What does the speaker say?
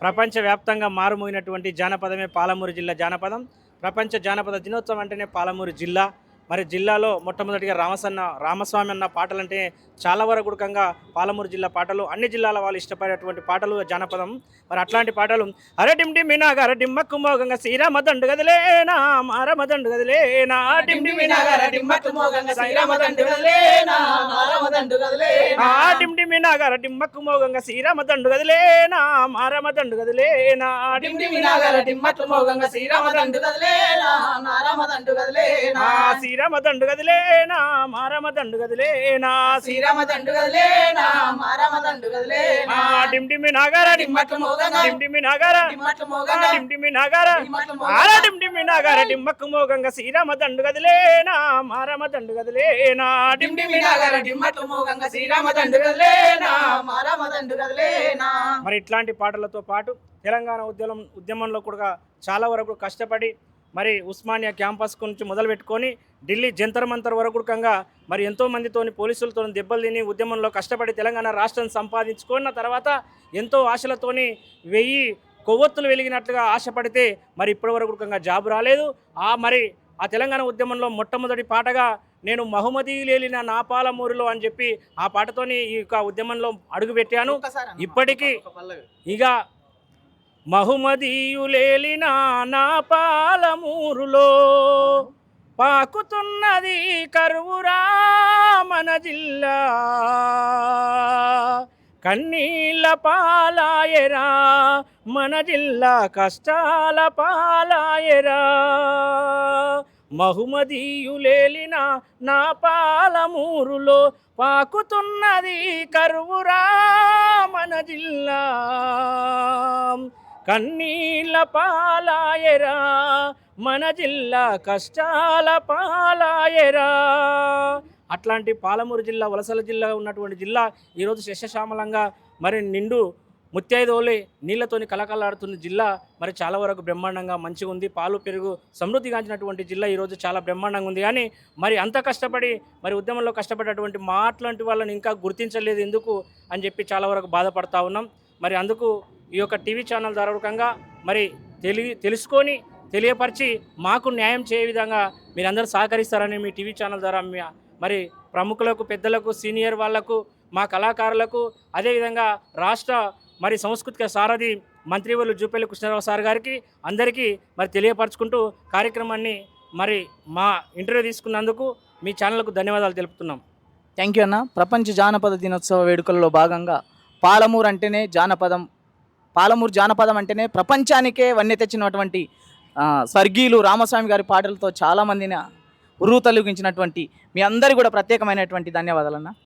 ప్రపంచవ్యాప్తంగా మారుమోగినటువంటి జానపదమే పాలమూరు జిల్లా జానపదం. ప్రపంచ జానపద దినోత్సవం అంటేనే పాలమూరు జిల్లా. మరి జిల్లాలో మొట్టమొదటిగా రామస్వామి అన్న పాటలంటే చాలా వరకు గుడకంగా పాలమూరు జిల్లా పాటలు, అన్ని జిల్లాల వాళ్ళు ఇష్టపడేటువంటి పాటలు జానపదం. మరి అట్లాంటి పాటలు అరే డిమ్ డిమ్ మినాగర డిమ్మక్కు మోగంగా శ్రీరామ దండు గదిలేనా మారమ దండు గదిలేనా డిమ్ డిమ్ మినాగర డిమ్మక్కు మోగంగా శ్రీరామ దండు గదిలేనా మారమ దండు గదిలేనా డిమ్ డిమ్ మినాగర డిమ్మక్కు మోగంగా శ్రీరామ దండు గదిలేనా మారమ దండు గదిలేనా డిమ్ డిమ్ మినాగర డిమ్మక్కు మోగంగా శ్రీరామ దండు గదిలేనా మారమ దండు గదిలేనా శ్రీరామ దండు గదిలేనా మారమ దండు గదిలేనా శ్రీరామ దండు గదిలేనా మారమ దండు గదిలేనా డిమ్ డిమ్ మినాగర డిమ్మక్కు మోగంగా డిమ్ డిమ్ మినాగర డిమ్మక్కు మోగంగా డిమ్ డిమ్ మినాగర ఆర డిమ్ డిమ్ మినాగర డిమ్మక్కు మోగంగా శ్రీరామ దండు గదిలేనా మారమ దండు గదిలేనా డిమ్ డిమ్ మినాగర డిమ్మక్కు మోగంగా శ్రీరామ దండు గదిలేనా మారమ దండు గదిలేనా. మరి ఇట్లాంటి పాటలతో పాటు తెలంగాణ ఉద్యమంలో కూడా చాలా వరకు కష్టపడి మరి ఉస్మానియా క్యాంపస్ నుంచి మొదలుపెట్టుకొని ఢిల్లీ జంతర్ మంతర్ వరకు మరి ఎంతో మందితోని పోలీసులతో దెబ్బలు తిని ఉద్యమంలో కష్టపడి తెలంగాణ రాష్ట్రం సంపాదించుకున్న తర్వాత ఎంతో ఆశలతోని 1000 కొవ్వొత్తులు వెలిగినట్లుగా ఆశపడితే మరి ఇప్పటి వరకు జాబు రాలేదు. మరి ఆ తెలంగాణ ఉద్యమంలో మొట్టమొదటి పాటగా నేను మహమ్మదీయులేలిన నా పాలమూరులో అని చెప్పి ఆ పాటతోని ఈ యొక్క ఉద్యమంలో అడుగుపెట్టాను. ఇప్పటికీ ఇక మహమ్మదీయులేలిన నా పాలమూరులో పాకుతున్నది కరువురా మన జిల్లా, కన్నీళ్ళ పాలాయరా మన జిల్లా, కష్టాల పాలాయరా. మహమ్మదీయులేలిన నా పాలమూరులో పాకుతున్నది కరువురా మన జిల్లా, కన్నీళ్ళ పాలాయరా మన జిల్లా, కష్టాల పాలాయరా. అట్లాంటి పాలమూరు జిల్లా వలసల జిల్లా ఉన్నటువంటి జిల్లా ఈరోజు శస్యశ్యామలంగా మరి నిండు ముత్తైదోలే నీళ్లతోని కలకలాడుతున్న జిల్లా మరి చాలా వరకు బ్రహ్మాండంగా మంచిగా ఉంది. పాలు పెరుగు సమృద్ధిగాంచినటువంటి జిల్లా ఈరోజు చాలా బ్రహ్మాండంగా ఉంది. కానీ మరి అంత కష్టపడి మరి ఉద్యమంలో కష్టపడేటువంటి మాట్లాంటి వాళ్ళని ఇంకా గుర్తించలేదు ఎందుకు అని చెప్పి చాలా వరకు బాధపడతా ఉన్నాం. మరి అందుకు ఈ యొక్క టీవీ ఛానల్ ద్వారా మరి తెలుసుకొని తెలియపరిచి మాకు న్యాయం చేయ విధంగా మీరందరూ సహకరిస్తారని మీ టీవీ ఛానల్ ద్వారా మరి ప్రముఖులకు, పెద్దలకు, సీనియర్ వాళ్లకు, మా కళాకారులకు, అదేవిధంగా రాష్ట్ర మరి సాంస్కృతిక సారథి మంత్రివర్యులు జూపల్లి కృష్ణారావు సార్ గారికి అందరికీ మరి తెలియపరచుకుంటూ కార్యక్రమాన్ని మరి మా ఇంటర్వ్యూ తీసుకున్నందుకు మీ ఛానల్కు ధన్యవాదాలు తెలుపుతున్నాం. థ్యాంక్ యూ అన్న. ప్రపంచ జానపద దినోత్సవ వేడుకల్లో భాగంగా పాలమూరు అంటేనే జానపదం, పాలమూరు జానపదం అంటేనే ప్రపంచానికే వన్నె తెచ్చినటువంటి స్వర్గీయులు రామస్వామి గారి పాటలతో చాలామందిని ఉర్రు తొలగించినటువంటి మీ అందరికీ కూడా ప్రత్యేకమైనటువంటి ధన్యవాదాలన్న.